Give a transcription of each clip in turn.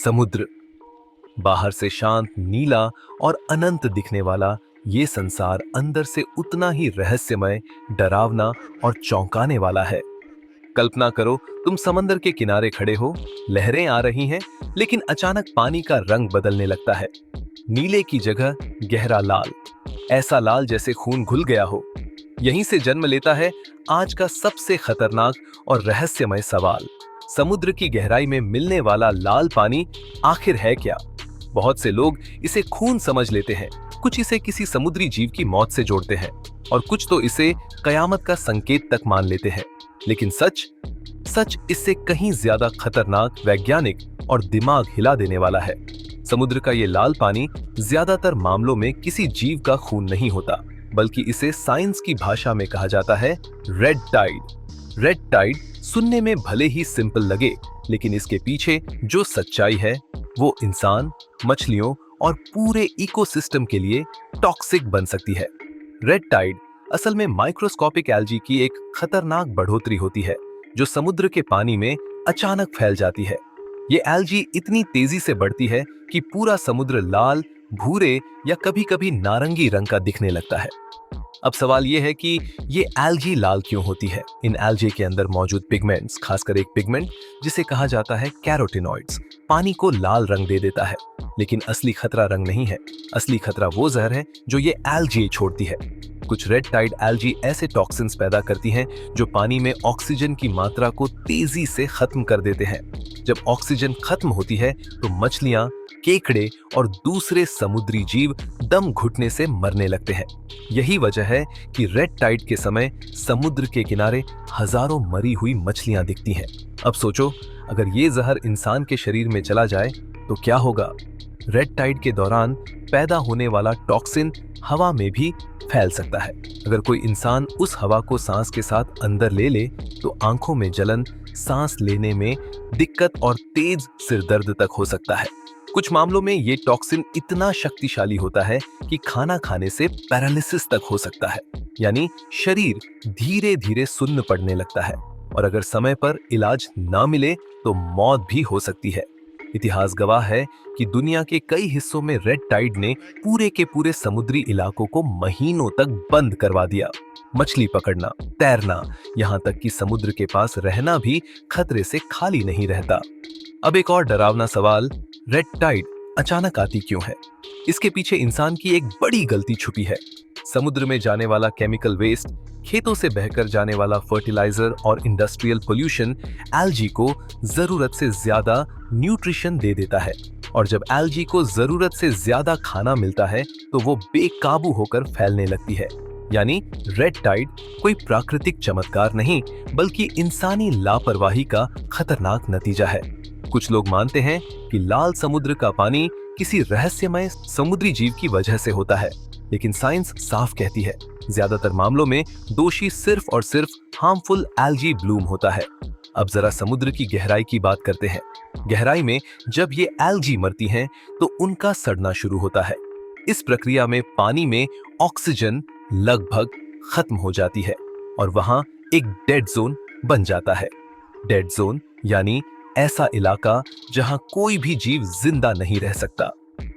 समुद्र, बाहर से शांत नीला और अनंत दिखने वाला ये संसार अंदर से उतना ही रहस्यमय, डरावना और चौंकाने वाला है। कल्पना करो, तुम समंदर के किनारे खड़े हो, लहरें आ रही हैं, लेकिन अचानक पानी का रंग बदलने लगता है। नीले की जगह गहरा लाल, ऐसा लाल जैसे खून घुल गया हो। यहीं से जन्म लेता है आज का सबसे खतरनाक और रहस्यमय सवाल, समुद्र की गहराई में मिलने वाला लाल पानी आखिर है क्या? बहुत से लोग इसे खून समझ लेते हैं, कुछ इसे किसी समुद्री जीव की मौत से जोड़ते हैं और कुछ तो इसे कयामत का संकेत तक मान लेते हैं। लेकिन सच इससे कहीं ज्यादा खतरनाक, वैज्ञानिक और दिमाग हिला देने वाला है। समुद्र का ये लाल पानी ज्यादातर मामलों में किसी जीव का खून नहीं होता, बल्कि इसे साइंस की भाषा में कहा जाता है रेड टाइड। रेड टाइड सुनने में भले ही सिंपल लगे, लेकिन इसके पीछे जो सच्चाई है वो इंसान, मछलियों और पूरे इकोसिस्टम के लिए टॉक्सिक बन सकती है। रेड टाइड असल में माइक्रोस्कोपिक एल्गी की एक खतरनाक बढ़ोतरी होती है जो समुद्र के पानी में अचानक फैल जाती है। ये एल्गी इतनी तेजी से बढ़ती है कि पूरा समुद्र लाल, भूरे या कभी-कभी नारंगी रंग का दिखने लगता है। अब सवाल यह है कि ये एल्गी लाल क्यों होती है? इन एल्गी के अंदर मौजूद पिगमेंट्स, खासकर एक पिगमेंट जिसे कहा जाता है कैरोटिनॉइड्स, पानी को लाल रंग दे देता है। लेकिन असली खतरा रंग नहीं है, असली खतरा वो जहर है जो ये एल्गी छोड़ती है। कुछ रेड टाइड एल्गी ऐसे टॉक्सिन्स पैदा करती हैं जो पानी में ऑक्सीजन की मात्रा को तेजी से खत्म कर देते हैं। जब ऑक्सीजन खत्म होती है तो मछलियां, केकड़े और दूसरे समुद्री जीव दम घुटने से मरने लगते हैं। यही वजह है कि रेड टाइड के समय समुद्र के किनारे हजारों मरी हुई मछलियां दिखती हैं। अब सोचो, अगर ये जहर इंसान के शरीर में चला जाए तो क्या होगा? रेड टाइड के दौरान पैदा होने वाला टॉक्सिन हवा में भी फैल सकता है। अगर कोई इंसान उस हवा को सांस के साथ अंदर ले ले तो आंखों में जलन, सांस लेने में दिक्कत और तेज सिरदर्द तक हो सकता है। कुछ मामलों में ये टॉक्सिन इतना शक्तिशाली होता है कि खाना खाने से पैरालिसिस तक हो सकता है, यानी शरीर धीरे धीरे सुन्न पड़ने लगता है और अगर समय पर इलाज ना मिले तो मौत भी हो सकती है। इतिहास गवाह है कि दुनिया के कई हिस्सों में रेड टाइड ने पूरे के पूरे समुद्री इलाकों को महीनों तक बंद करवा दिया। मछली पकड़ना, तैरना, यहाँ तक कि समुद्र के पास रहना भी खतरे से खाली नहीं रहता। अब एक और डरावना सवाल, रेड टाइड अचानक आती क्यों है? इसके पीछे इंसान की एक बड़ी गलती छुपी है। समुद्र में जाने वाला केमिकल वेस्ट, खेतों से बहकर जाने वाला फर्टिलाइजर और इंडस्ट्रियल पोल्यूशन एल्गी को जरूरत से ज्यादा न्यूट्रिशन दे देता है और जब एल्गी को जरूरत से ज्यादा खाना मिलता है तो वो बेकाबू होकर फैलने लगती है। यानी रेड टाइड कोई प्राकृतिक चमत्कार नहीं, बल्कि इंसानी लापरवाही का खतरनाक नतीजा है। कुछ लोग मानते हैं कि लाल समुद्र का पानी किसी रहस्यमय समुद्री जीव की वजह से होता है, लेकिन साइंस साफ कहती है ज्यादातर मामलों में दोषी सिर्फ और सिर्फ हार्मफुल एल्गी ब्लूम होता है। अब जरा समुद्र की गहराई की बात करते हैं। गहराई में जब ये एल्गी मरती हैं तो उनका सड़ना शुरू होता है। इस प्रक्रिया में पानी में ऑक्सीजन लगभग खत्म हो जाती है और वहां एक डेड जोन बन जाता है। डेड जोन यानी ऐसा इलाका जहां कोई भी जीव जिंदा नहीं रह सकता।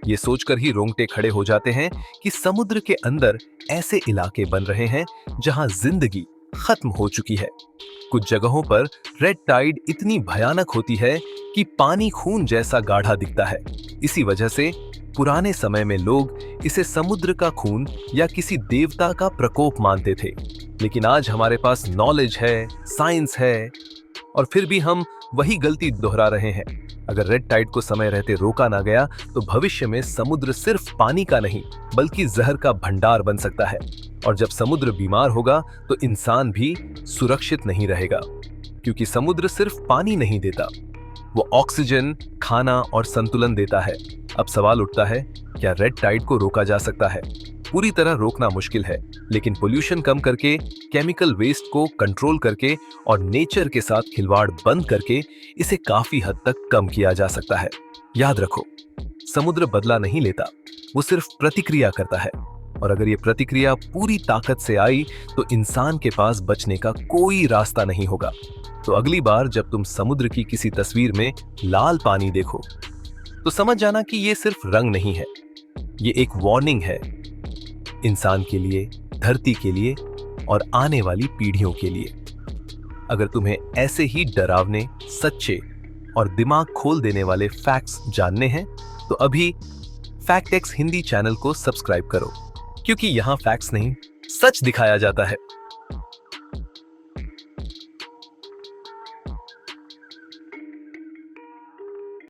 ये सोचकर ही रोंगटे खड़े हो जाते हैं कि समुद्र के अंदर ऐसे इलाके बन रहे हैं जहां जिंदगी खत्म हो चुकी है। कुछ जगहों पर रेड टाइड इतनी भयानक होती है कि पानी खून जैसा गाढ़ा दिखता है। इसी वजह से पुराने समय में लोग इसे समुद्र का खून या किसी देवता का प्रकोप मानते थे। लेकिन आज हमारे पास नॉलेज है, साइंस है, और फिर भी हम वही गलती दोहरा रहे हैं। अगर रेड टाइड को समय रहते रोका ना गया तो भविष्य में समुद्र सिर्फ पानी का नहीं, बल्कि जहर का भंडार बन सकता है। और जब समुद्र बीमार होगा तो इंसान भी सुरक्षित नहीं रहेगा, क्योंकि समुद्र सिर्फ पानी नहीं देता, वो ऑक्सीजन, खाना और संतुलन देता है। अब सवाल उठता है, क्या रेड टाइड को रोका जा सकता है? पूरी तरह रोकना मुश्किल है, लेकिन पोल्यूशन कम करके, केमिकल वेस्ट को कंट्रोल करके और नेचर के साथ खिलवाड़ बंद करके इसे काफी हद तक कम किया जा सकता है। याद रखो, समुद्र बदला नहीं लेता, वो सिर्फ प्रतिक्रिया करता है, और अगर ये प्रतिक्रिया पूरी ताकत से आई तो इंसान के पास बचने का कोई रास्ता नहीं होगा। तो अगली बार जब तुम समुद्र की किसी तस्वीर में लाल पानी देखो तो समझ जाना कि ये सिर्फ रंग नहीं है, ये एक वार्निंग है इंसान के लिए, धरती के लिए और आने वाली पीढ़ियों के लिए। अगर तुम्हें ऐसे ही डरावने, सच्चे और दिमाग खोल देने वाले फैक्ट्स जानने हैं तो अभी फैक्ट एक्स हिंदी चैनल को सब्सक्राइब करो, क्योंकि यहां फैक्ट्स नहीं, सच दिखाया जाता है।